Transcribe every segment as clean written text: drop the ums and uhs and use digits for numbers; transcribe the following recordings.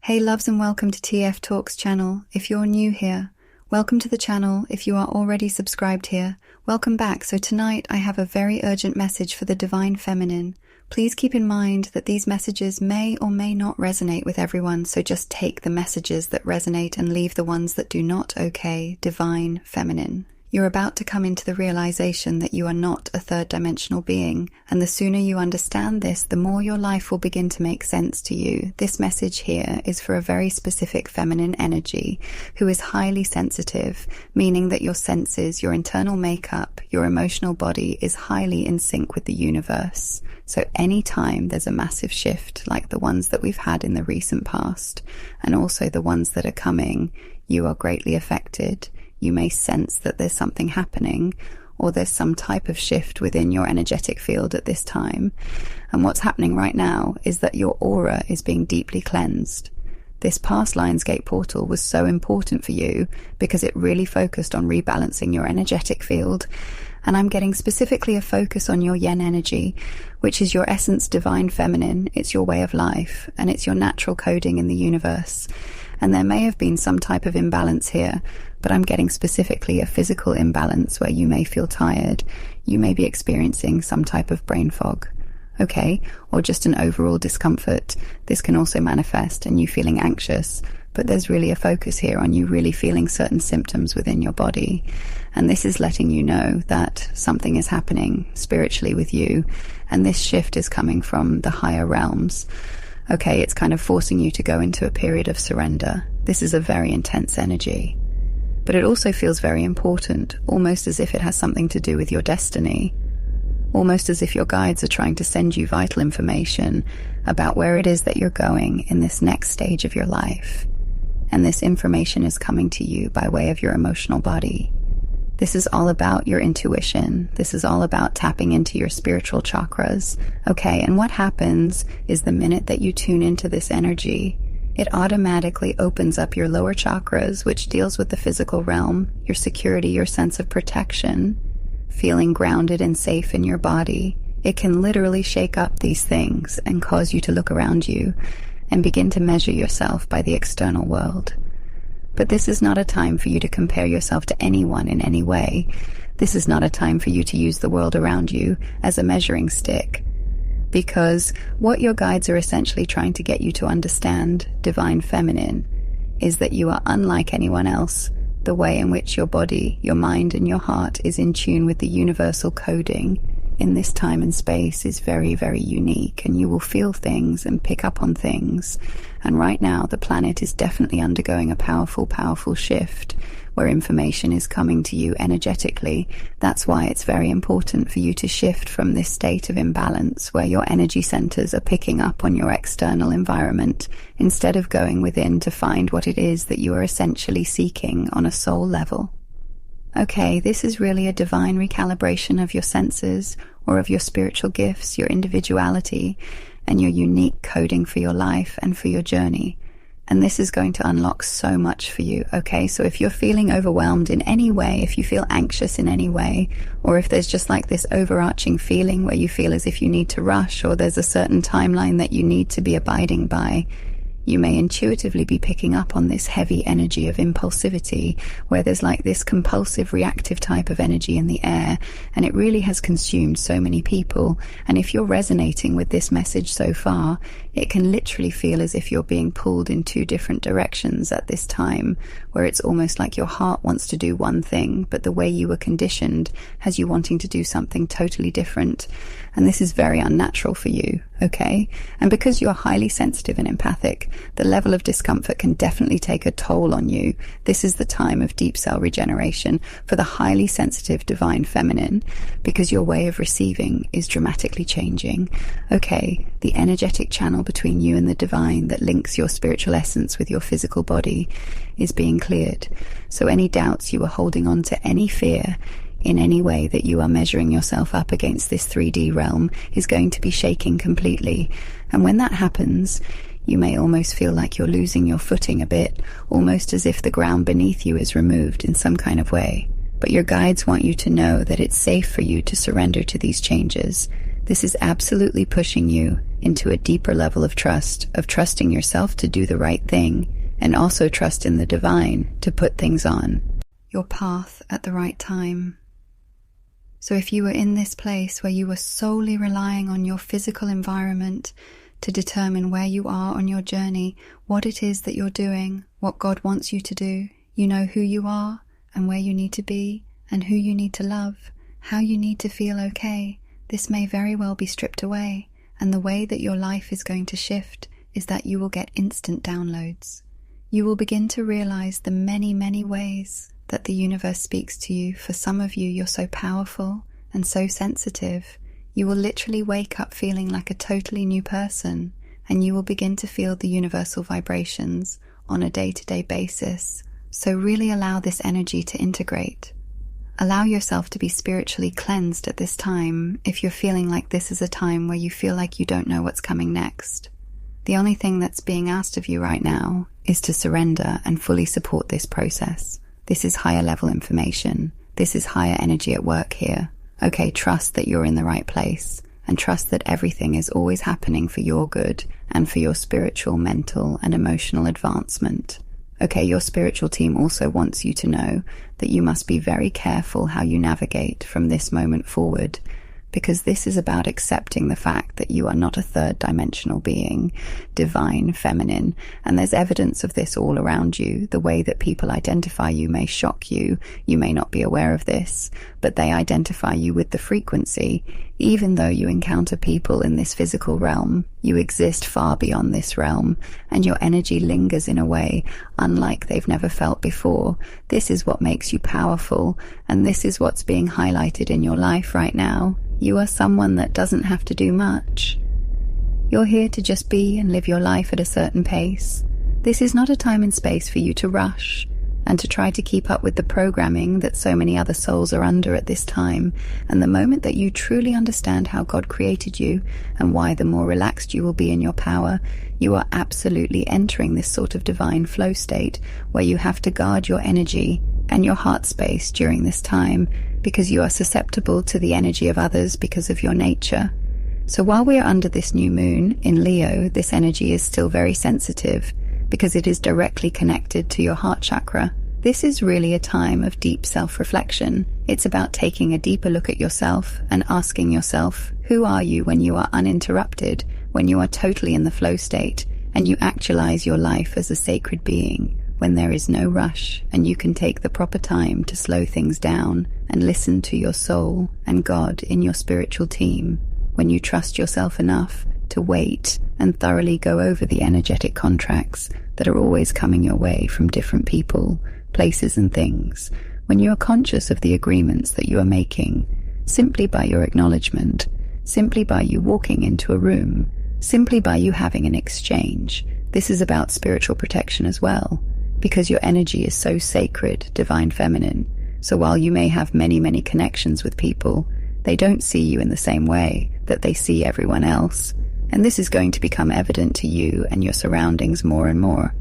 Hey loves, and welcome to TF Talks channel. If you're new here, welcome to the channel. If you are already subscribed here, welcome back. So tonight I have a very urgent message for the Divine Feminine. Please keep in mind that these messages may or may not resonate with everyone, so just take the messages that resonate and leave the ones that do not. Okay, Divine Feminine. You're about to come into the realization that you are not a third-dimensional being, and the sooner you understand this, the more your life will begin to make sense to you. This message here is for a very specific feminine energy who is highly sensitive, meaning that your senses, your internal makeup, your emotional body is highly in sync with the universe. So anytime there's a massive shift like the ones that we've had in the recent past, and also the ones that are coming, you are greatly affected. You may sense that there's something happening, or there's some type of shift within your energetic field at this time. And what's happening right now is that your aura is being deeply cleansed. This past Lionsgate portal was so important for you because it really focused on rebalancing your energetic field. And I'm getting specifically a focus on your yin energy, which is your essence divine feminine. It's your way of life, and it's your natural coding in the universe. And there may have been some type of imbalance here, but I'm getting specifically a physical imbalance where you may feel tired, you may be experiencing some type of brain fog, okay, or just an overall discomfort. This can also manifest in you feeling anxious, but there's really a focus here on you really feeling certain symptoms within your body. And this is letting you know that something is happening spiritually with you, and this shift is coming from the higher realms. Okay, it's kind of forcing you to go into a period of surrender. This is a very intense energy. But it also feels very important, almost as if it has something to do with your destiny. Almost as if your guides are trying to send you vital information about where it is that you're going in this next stage of your life. And this information is coming to you by way of your emotional body. This is all about your intuition. This is all about tapping into your spiritual chakras. Okay, and what happens is the minute that you tune into this energy, it automatically opens up your lower chakras, which deals with the physical realm, your security, your sense of protection, feeling grounded and safe in your body. It can literally shake up these things and cause you to look around you and begin to measure yourself by the external world. But this is not a time for you to compare yourself to anyone in any way. This is not a time for you to use the world around you as a measuring stick. Because what your guides are essentially trying to get you to understand, Divine Feminine, is that you are unlike anyone else. The way in which your body, your mind, and your heart is in tune with the universal coding in this time and space is very, very unique, and you will feel things and pick up on things. And right now, the planet is definitely undergoing a powerful, powerful shift where information is coming to you energetically. That's why it's very important for you to shift from this state of imbalance where your energy centers are picking up on your external environment instead of going within to find what it is that you are essentially seeking on a soul level. Okay, this is really a divine recalibration of your senses or of your spiritual gifts, your individuality, and your unique coding for your life and for your journey. And this is going to unlock so much for you, okay? So if you're feeling overwhelmed in any way, if you feel anxious in any way, or if there's just like this overarching feeling where you feel as if you need to rush, or there's a certain timeline that you need to be abiding by, you may intuitively be picking up on this heavy energy of impulsivity, where there's like this compulsive, reactive type of energy in the air, and it really has consumed so many people. And if you're resonating with this message so far, it can literally feel as if you're being pulled in two different directions at this time, where it's almost like your heart wants to do one thing, but the way you were conditioned has you wanting to do something totally different. And this is very unnatural for you, okay? And because you're highly sensitive and empathic, the level of discomfort can definitely take a toll on you. This is the time of deep cell regeneration for the highly sensitive Divine Feminine, because your way of receiving is dramatically changing. Okay, the energetic channel between you and the divine that links your spiritual essence with your physical body is being cleared. So any doubts you were holding on to, any fear in any way that you are measuring yourself up against this 3D realm is going to be shaking completely. And when that happens, you may almost feel like you're losing your footing a bit, almost as if the ground beneath you is removed in some kind of way. But your guides want you to know that it's safe for you to surrender to these changes. This is absolutely pushing you into a deeper level of trusting yourself to do the right thing, and also trust in the divine to put things on your path at the right time. So if you were in this place where you were solely relying on your physical environment to determine where you are on your journey, what it is that you're doing, what God wants you to do, you know who you are and where you need to be and who you need to love, how you need to feel okay, this may very well be stripped away, and the way that your life is going to shift is that you will get instant downloads. You will begin to realize the many, many ways that the universe speaks to you. For some of you, you're so powerful and so sensitive. You will literally wake up feeling like a totally new person, and you will begin to feel the universal vibrations on a day-to-day basis. So really allow this energy to integrate. Allow yourself to be spiritually cleansed at this time if you're feeling like this is a time where you feel like you don't know what's coming next. The only thing that's being asked of you right now is to surrender and fully support this process. This is higher level information. This is higher energy at work here. Okay, trust that you're in the right place, and trust that everything is always happening for your good and for your spiritual, mental, and emotional advancement. Okay, your spiritual team also wants you to know that you must be very careful how you navigate from this moment forward, because this is about accepting the fact that you are not a third-dimensional being, divine, feminine, and there's evidence of this all around you. The way that people identify you may shock you. You may not be aware of this, but they identify you with the frequency. Even though you encounter people in this physical realm, you exist far beyond this realm, and your energy lingers in a way unlike they've never felt before. This is what makes you powerful, and this is what's being highlighted in your life right now. You are someone that doesn't have to do much. You're here to just be and live your life at a certain pace. This is not a time and space for you to rush and to try to keep up with the programming that so many other souls are under at this time. And the moment that you truly understand how God created you and why the more relaxed you will be in your power, you are absolutely entering this sort of divine flow state where you have to guard your energy and your heart space during this time, because you are susceptible to the energy of others because of your nature. So while we are under this new moon in Leo, this energy is still very sensitive because it is directly connected to your heart chakra. This is really a time of deep self-reflection. It's about taking a deeper look at yourself and asking yourself, who are you when you are uninterrupted, when you are totally in the flow state, and you actualize your life as a sacred being, when there is no rush and you can take the proper time to slow things down and listen to your soul and God in your spiritual team, when you trust yourself enough to wait and thoroughly go over the energetic contracts that are always coming your way from different people, places and things, when you are conscious of the agreements that you are making, simply by your acknowledgement, simply by you walking into a room, simply by you having an exchange. This is about spiritual protection as well, because your energy is so sacred, divine feminine. So while you may have many, many connections with people, they don't see you in the same way that they see everyone else. And this is going to become evident to you and your surroundings more and more.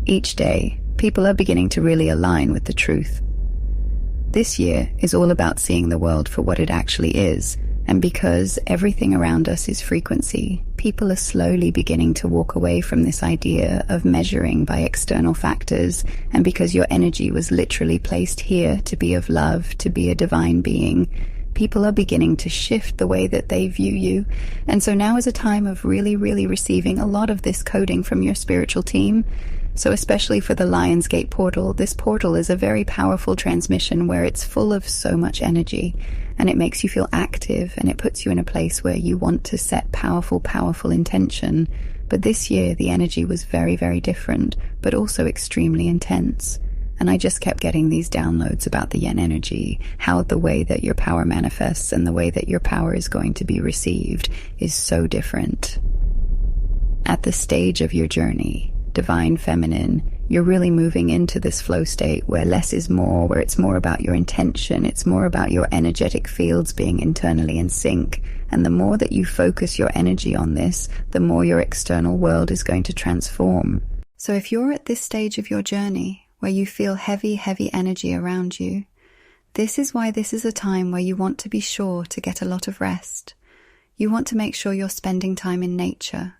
Each day, people are beginning to really align with the truth. This year is all about seeing the world for what it actually is, and because everything around us is frequency, people are slowly beginning to walk away from this idea of measuring by external factors, and because your energy was literally placed here to be of love, to be a divine being, people are beginning to shift the way that they view you. And so now is a time of really, really receiving a lot of this coding from your spiritual team. So especially for the Lionsgate portal, this portal is a very powerful transmission where it's full of so much energy, and it makes you feel active, and it puts you in a place where you want to set powerful, powerful intention. But this year, the energy was very, very different, but also extremely intense. And I just kept getting these downloads about the yen energy, how the way that your power manifests and the way that your power is going to be received is so different. At the stage of your journey, divine feminine, you're really moving into this flow state where less is more, where it's more about your intention, it's more about your energetic fields being internally in sync. And the more that you focus your energy on this, the more your external world is going to transform. So if you're at this stage of your journey, where you feel heavy, heavy energy around you, this is why this is a time where you want to be sure to get a lot of rest. You want to make sure you're spending time in nature.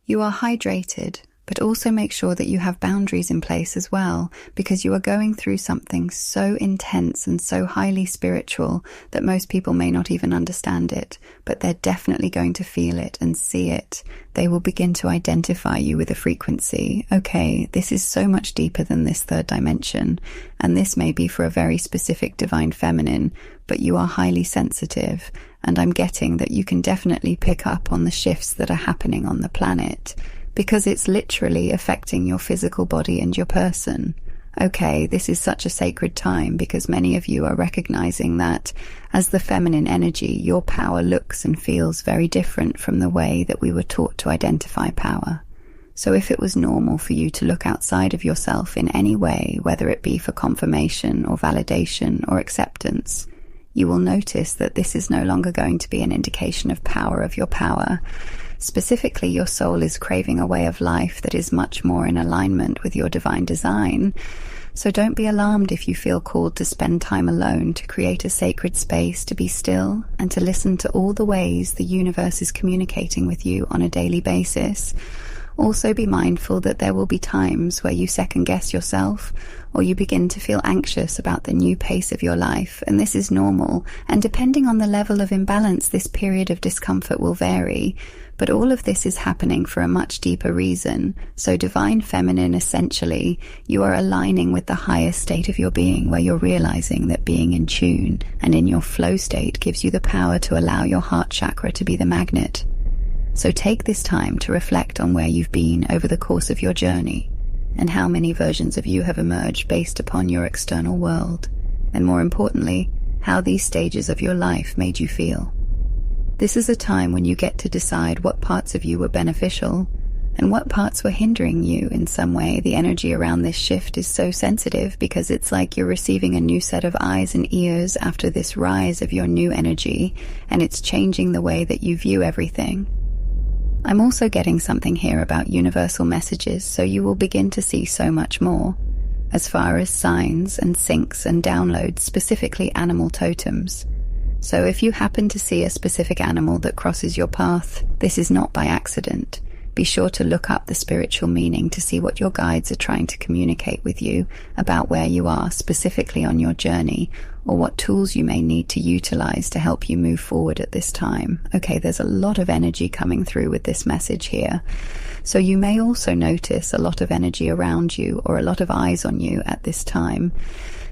You are hydrated, but also make sure that you have boundaries in place as well, because you are going through something so intense and so highly spiritual that most people may not even understand it, but they're definitely going to feel it and see it. They will begin to identify you with a frequency. Okay, this is so much deeper than this third dimension, and this may be for a very specific divine feminine, but you are highly sensitive, and I'm getting that you can definitely pick up on the shifts that are happening on the planet, because it's literally affecting your physical body and your person. Okay, this is such a sacred time because many of you are recognizing that as the feminine energy, your power looks and feels very different from the way that we were taught to identify power. So if it was normal for you to look outside of yourself in any way, whether it be for confirmation or validation or acceptance, you will notice that this is no longer going to be an indication of power of your power. Specifically, your soul is craving a way of life that is much more in alignment with your divine design. So don't be alarmed if you feel called to spend time alone, to create a sacred space, to be still, and to listen to all the ways the universe is communicating with you on a daily basis. Also be mindful that there will be times where you second guess yourself, or you begin to feel anxious about the new pace of your life, and this is normal, and depending on the level of imbalance, this period of discomfort will vary. But all of this is happening for a much deeper reason. So divine feminine, essentially, you are aligning with the highest state of your being, where you're realizing that being in tune and in your flow state gives you the power to allow your heart chakra to be the magnet. So take this time to reflect on where you've been over the course of your journey, and how many versions of you have emerged based upon your external world, and more importantly, how these stages of your life made you feel. This is a time when you get to decide what parts of you were beneficial and what parts were hindering you in some way. The energy around this shift is so sensitive because it's like you're receiving a new set of eyes and ears after this rise of your new energy, and it's changing the way that you view everything. I'm also getting something here about universal messages, so you will begin to see so much more, as far as signs and syncs and downloads, specifically animal totems. So if you happen to see a specific animal that crosses your path, this is not by accident. Be sure to look up the spiritual meaning to see what your guides are trying to communicate with you about where you are specifically on your journey, or what tools you may need to utilize to help you move forward at this time. Okay, there's a lot of energy coming through with this message here. So you may also notice a lot of energy around you, or a lot of eyes on you at this time.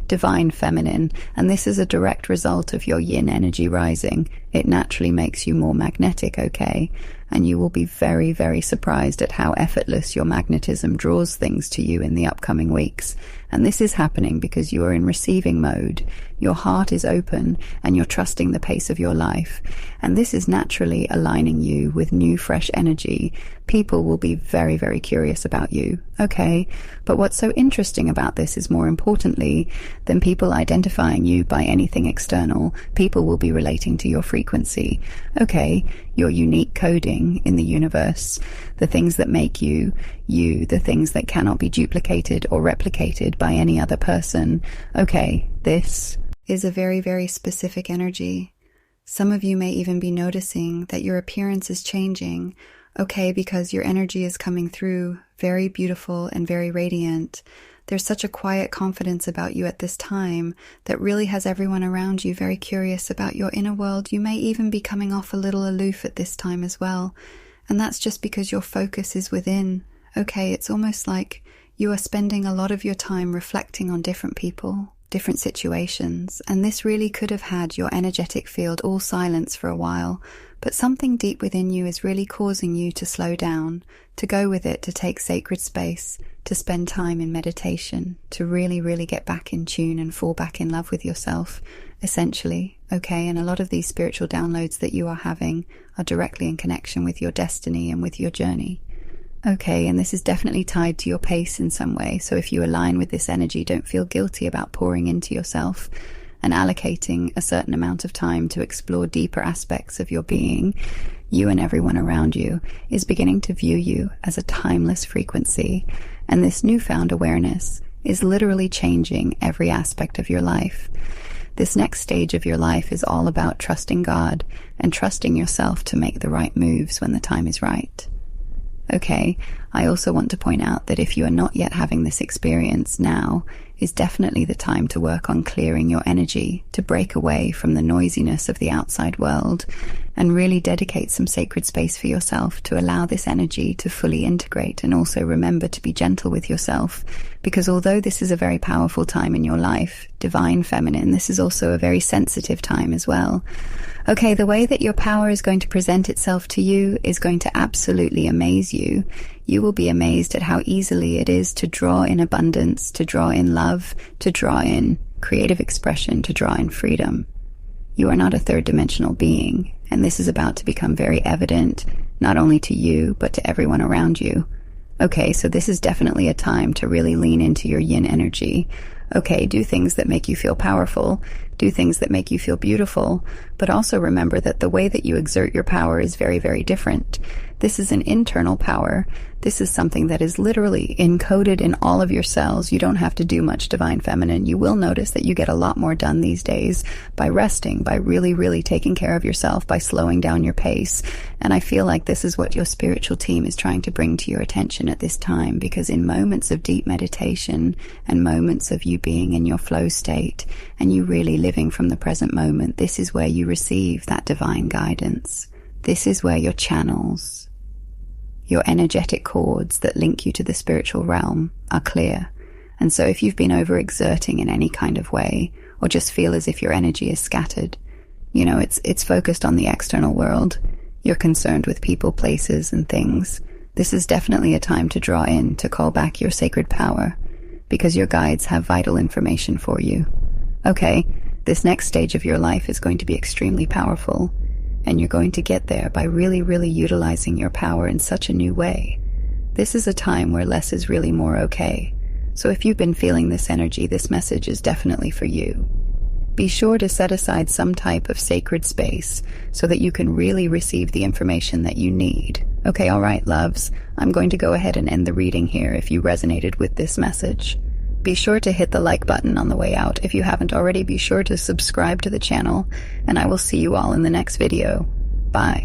Divine feminine, and this is a direct result of your yin energy rising. It naturally makes you more magnetic, okay? And you will be very, very surprised at how effortless your magnetism draws things to you in the upcoming weeks. And this is happening because you are in receiving mode. Your heart is open and you're trusting the pace of your life. And this is naturally aligning you with new, fresh energy. People will be very, very curious about you, okay? But what's so interesting about this is, more importantly than people identifying you by anything external, people will be relating to your frequency, okay? Your unique coding in the universe, the things that make you, you, the things that cannot be duplicated or replicated by any other person. Okay, this is a very, very specific energy. Some of you may even be noticing that your appearance is changing, okay, because your energy is coming through very beautiful and very radiant. There's such a quiet confidence about you at this time that really has everyone around you very curious about your inner world. You may even be coming off a little aloof at this time as well. And that's just because your focus is within. Okay, it's almost like you are spending a lot of your time reflecting on different people, different situations, and this really could have had your energetic field all silence for a while, but something deep within you is really causing you to slow down, to go with it, to take sacred space, to spend time in meditation, to really, really get back in tune and fall back in love with yourself, essentially, okay? And a lot of these spiritual downloads that you are having are directly in connection with your destiny and with your journey. Okay, and this is definitely tied to your pace in some way, so if you align with this energy, don't feel guilty about pouring into yourself and allocating a certain amount of time to explore deeper aspects of your being. You and everyone around you is beginning to view you as a timeless frequency, and this newfound awareness is literally changing every aspect of your life. This next stage of your life is all about trusting God and trusting yourself to make the right moves when the time is right. Okay, I also want to point out that if you are not yet having this experience, now is definitely the time to work on clearing your energy, to break away from the noisiness of the outside world, and really dedicate some sacred space for yourself to allow this energy to fully integrate. And also remember to be gentle with yourself, because although this is a very powerful time in your life, divine feminine, this is also a very sensitive time as well. Okay, the way that your power is going to present itself to you is going to absolutely amaze you. You will be amazed at how easily it is to draw in abundance, to draw in love, to draw in creative expression, to draw in freedom. You are not a third-dimensional being, and this is about to become very evident, not only to you, but to everyone around you. Okay, so this is definitely a time to really lean into your yin energy. Okay, do things that make you feel powerful, do things that make you feel beautiful, but also remember that the way that you exert your power is very, very different. This is an internal power. This is something that is literally encoded in all of your cells. You don't have to do much divine feminine. You will notice that you get a lot more done these days by resting, by really, really taking care of yourself, by slowing down your pace. And I feel like this is what your spiritual team is trying to bring to your attention at this time, because in moments of deep meditation and moments of you being in your flow state and you really living from the present moment, this is where you receive that divine guidance. This is where your channels, your energetic cords that link you to the spiritual realm are clear. And so if you've been overexerting in any kind of way, or just feel as if your energy is scattered, you know, it's focused on the external world, you're concerned with people, places, and things, this is definitely a time to draw in, to call back your sacred power, because your guides have vital information for you. Okay, this next stage of your life is going to be extremely powerful, and you're going to get there by really, really utilizing your power in such a new way. This is a time where less is really more okay. So if you've been feeling this energy, this message is definitely for you. Be sure to set aside some type of sacred space so that you can really receive the information that you need. Okay, all right, loves. I'm going to go ahead and end the reading here if you resonated with this message. Be sure to hit the like button on the way out. If you haven't already, be sure to subscribe to the channel, and I will see you all in the next video. Bye.